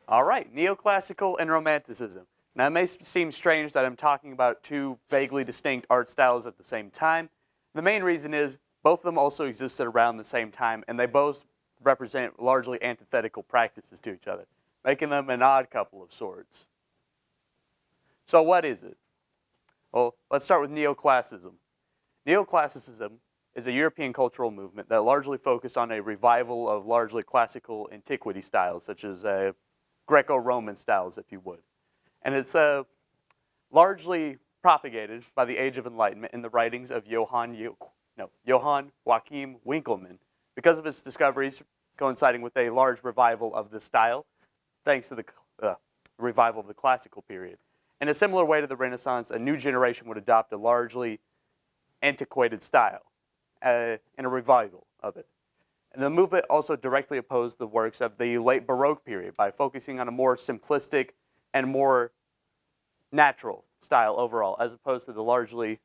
All right, neoclassical and romanticism. Now, it may seem strange that I'm talking about two vaguely distinct art styles at the same time. The main reason is both of them also existed around the same time, and they both represent largely antithetical practices to each other, making them an odd couple of sorts. So what is it? Well, let's start with neoclassicism. Neoclassicism is a European cultural movement that largely focused on a revival of largely classical antiquity styles, such as Greco-Roman styles, if you would. And it's largely propagated by the Age of Enlightenment in the writings of Johann Joachim Winckelmann, because of his discoveries coinciding with a large revival of this style, thanks to the revival of the classical period. In a similar way to the Renaissance, a new generation would adopt a largely antiquated style in a revival of it. And the movement also directly opposed the works of the late Baroque period by focusing on a more simplistic and more natural style overall, as opposed to the largely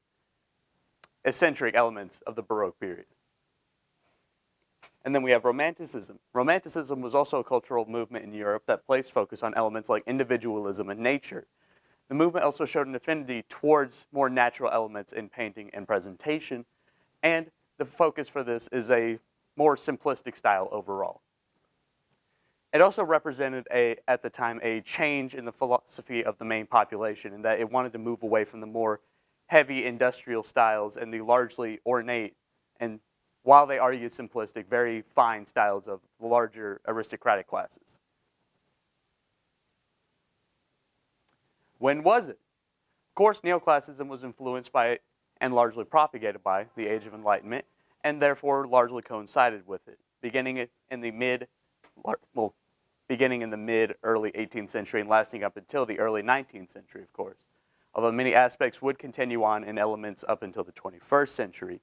eccentric elements of the Baroque period. And then we have Romanticism. Romanticism was also a cultural movement in Europe that placed focus on elements like individualism and nature. The movement also showed an affinity towards more natural elements in painting and presentation, and the focus for this is a more simplistic style overall. It also represented, at the time, a change in the philosophy of the main population, in that it wanted to move away from the more heavy industrial styles and the largely ornate, and while they argued simplistic, very fine styles of the larger aristocratic classes. When was it? Of course, neoclassicism was influenced by and largely propagated by the Age of Enlightenment, and therefore largely coincided with it, beginning in the mid-early 18th century and lasting up until the early 19th century, of course. Although many aspects would continue on in elements up until the 21st century.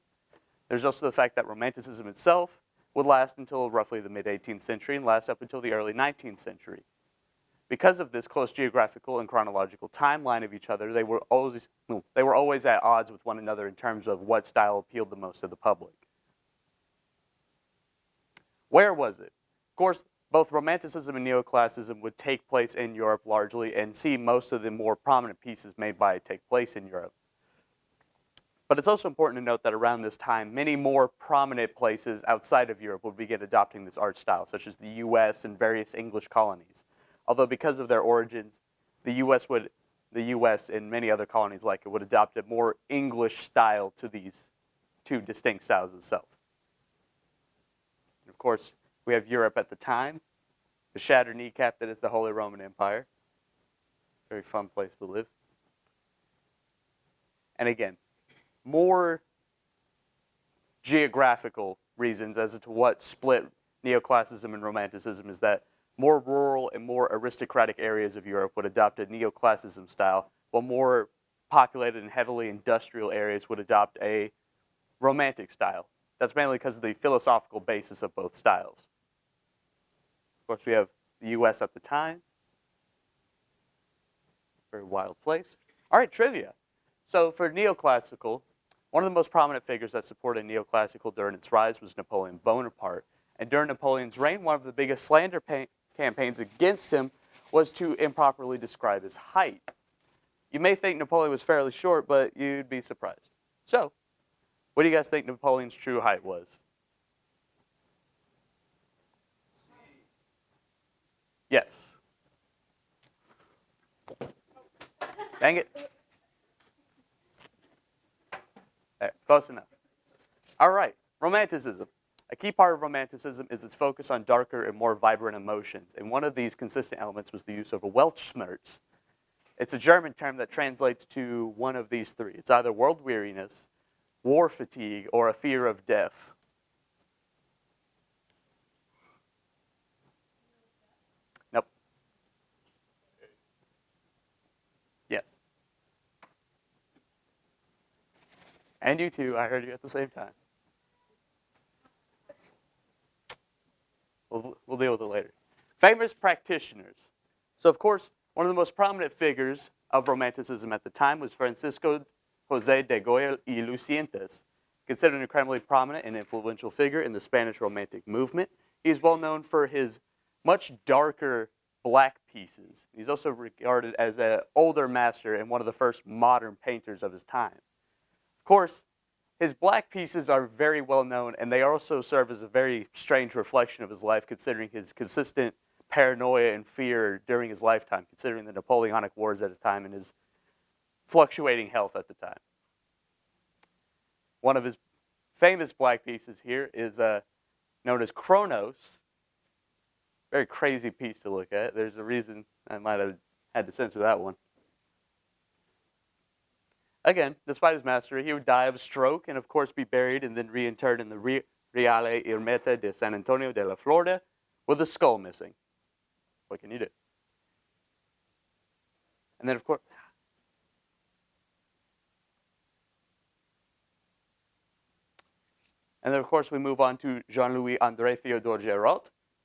There's also the fact that Romanticism itself would last until roughly the mid-18th century and last up until the early 19th century. Because of this close geographical and chronological timeline of each other, they were always at odds with one another in terms of what style appealed the most to the public. Where was it? Of course, both Romanticism and Neoclassicism would take place in Europe largely, and see most of the more prominent pieces made by it take place in Europe. But it's also important to note that around this time, many more prominent places outside of Europe would begin adopting this art style, such as the US and various English colonies. Although because of their origins, the US and many other colonies like it would adopt a more English style to these two distinct styles itself. And of course, we have Europe at the time, the shattered kneecap that is the Holy Roman Empire. Very fun place to live. And again, more geographical reasons as to what split neoclassicism and romanticism is that more rural and more aristocratic areas of Europe would adopt a neoclassicism style, while more populated and heavily industrial areas would adopt a romantic style. That's mainly because of the philosophical basis of both styles. Of course, we have the US at the time. Very wild place. All right, trivia. So for neoclassical, one of the most prominent figures that supported neoclassical during its rise was Napoleon Bonaparte. And during Napoleon's reign, one of the biggest slander campaigns against him was to improperly describe his height. You may think Napoleon was fairly short, but you'd be surprised. So, what do you guys think Napoleon's true height was? Yes. Dang it. There, close enough. All right, Romanticism. A key part of Romanticism is its focus on darker and more vibrant emotions, and one of these consistent elements was the use of a Weltschmerz. It's a German term that translates to one of these three. It's either world weariness, war fatigue, or a fear of death. Nope. Yes. And you too, I heard you at the same time. We'll deal with it later. Famous practitioners. So, of course, one of the most prominent figures of Romanticism at the time was Francisco José de Goya y Lucientes. Considered an incredibly prominent and influential figure in the Spanish Romantic movement, he is well known for his much darker, black pieces. He's also regarded as an older master and one of the first modern painters of his time. Of course, his black pieces are very well known, and they also serve as a very strange reflection of his life, considering his consistent paranoia and fear during his lifetime, considering the Napoleonic Wars at his time and his fluctuating health at the time. One of his famous black pieces here is known as Kronos. Very crazy piece to look at. There's a reason I might have had to censor that one. Again, despite his mastery, he would die of a stroke and, of course, be buried and then reinterred in the Reale Ermita de San Antonio de la Florida with a skull missing. What can you do? And then, of course, we move on to Jean-Louis André Theodore Gérard,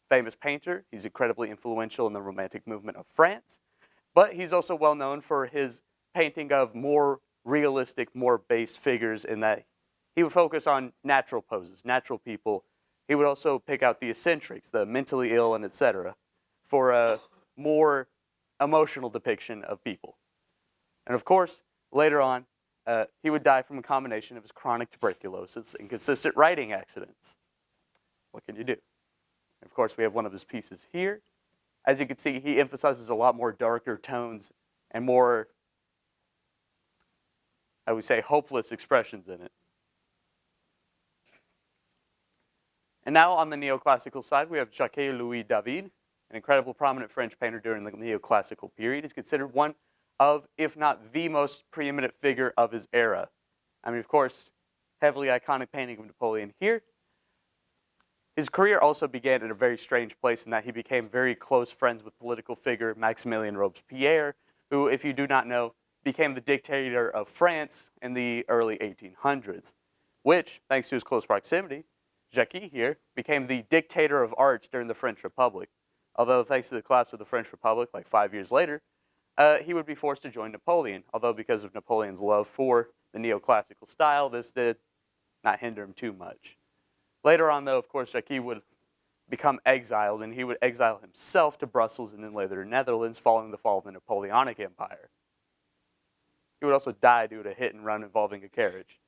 famous painter. He's incredibly influential in the Romantic movement of France, but he's also well known for his painting of more realistic, more based figures in that he would focus on natural poses, natural people. He would also pick out the eccentrics, the mentally ill, and etc., for a more emotional depiction of people. And of course, later on, he would die from a combination of his chronic tuberculosis and consistent writing accidents. What can you do? And of course, we have one of his pieces here. As you can see, he emphasizes a lot more darker tones and more, I would say, hopeless expressions in it. And now on the neoclassical side, we have Jacques-Louis David, an incredible prominent French painter during the neoclassical period. He's considered one of, if not the most preeminent figure of his era. I mean, of course, heavily iconic painting of Napoleon here. His career also began in a very strange place in that he became very close friends with political figure Maximilien Robespierre, who, if you do not know, became the dictator of France in the early 1800s, which, thanks to his close proximity, Jacques here became the dictator of arts during the French Republic. Although, thanks to the collapse of the French Republic, like 5 years later, he would be forced to join Napoleon. Although, because of Napoleon's love for the neoclassical style, this did not hinder him too much. Later on, though, of course, Jacques would become exiled, and he would exile himself to Brussels and then later the Netherlands following the fall of the Napoleonic Empire. He would also die due to a hit and run involving a carriage.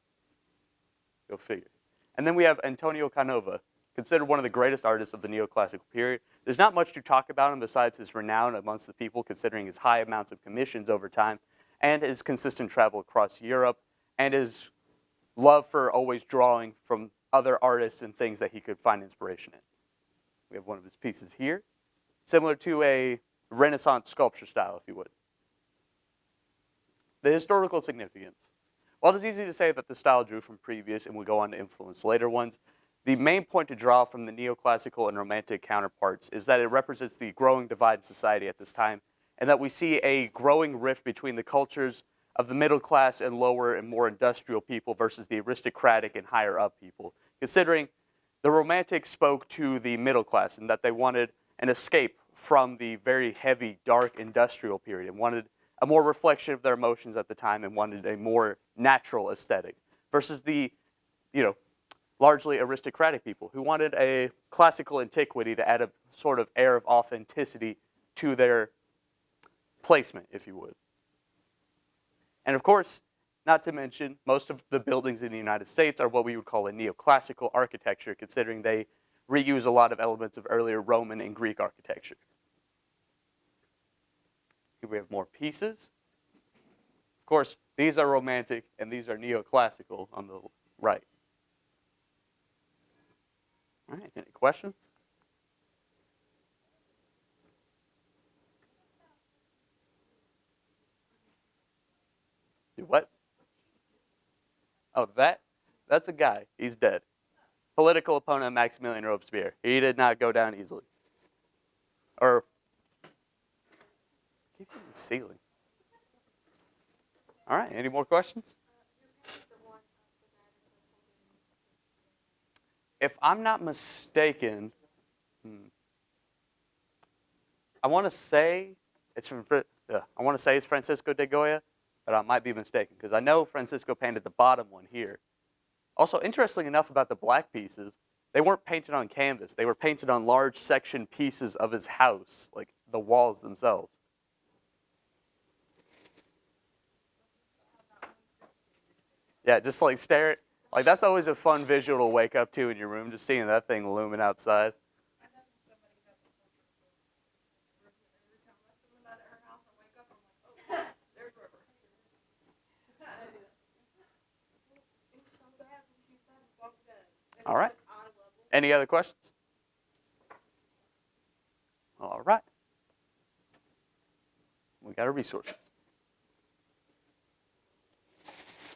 Go figure. And then we have Antonio Canova, considered one of the greatest artists of the neoclassical period. There's not much to talk about him besides his renown amongst the people, considering his high amounts of commissions over time, and his consistent travel across Europe, and his love for always drawing from other artists and things that he could find inspiration in. We have one of his pieces here, similar to a Renaissance sculpture style, if you would. The historical significance. While it's easy to say that the style drew from previous and would go on to influence later ones, the main point to draw from the neoclassical and romantic counterparts is that it represents the growing divide in society at this time, and that we see a growing rift between the cultures of the middle class and lower and more industrial people versus the aristocratic and higher up people, considering the romantics spoke to the middle class and that they wanted an escape from the very heavy, dark industrial period and wanted a more reflection of their emotions at the time and wanted a more natural aesthetic versus the, largely aristocratic people who wanted a classical antiquity to add a sort of air of authenticity to their placement, if you would. And of course, not to mention, most of the buildings in the United States are what we would call a neoclassical architecture, considering they reuse a lot of elements of earlier Roman and Greek architecture. Here we have more pieces. Of course, these are romantic and these are neoclassical on the right. All right, any questions? Do what? Oh, that's a guy. He's dead. Political opponent of Maximilien Robespierre. He did not go down easily. Or, keep hitting the ceiling. All right, any more questions? If I'm not mistaken, I want to say it's Francisco de Goya, but I might be mistaken because I know Francisco painted the bottom one here. Also, interestingly enough about the black pieces, they weren't painted on canvas. They were painted on large section pieces of his house, like the walls themselves. Yeah, just like stare at, like that's always a fun visual to wake up to in your room, just seeing that thing looming outside. All right. Any other questions? All right. We got a resource.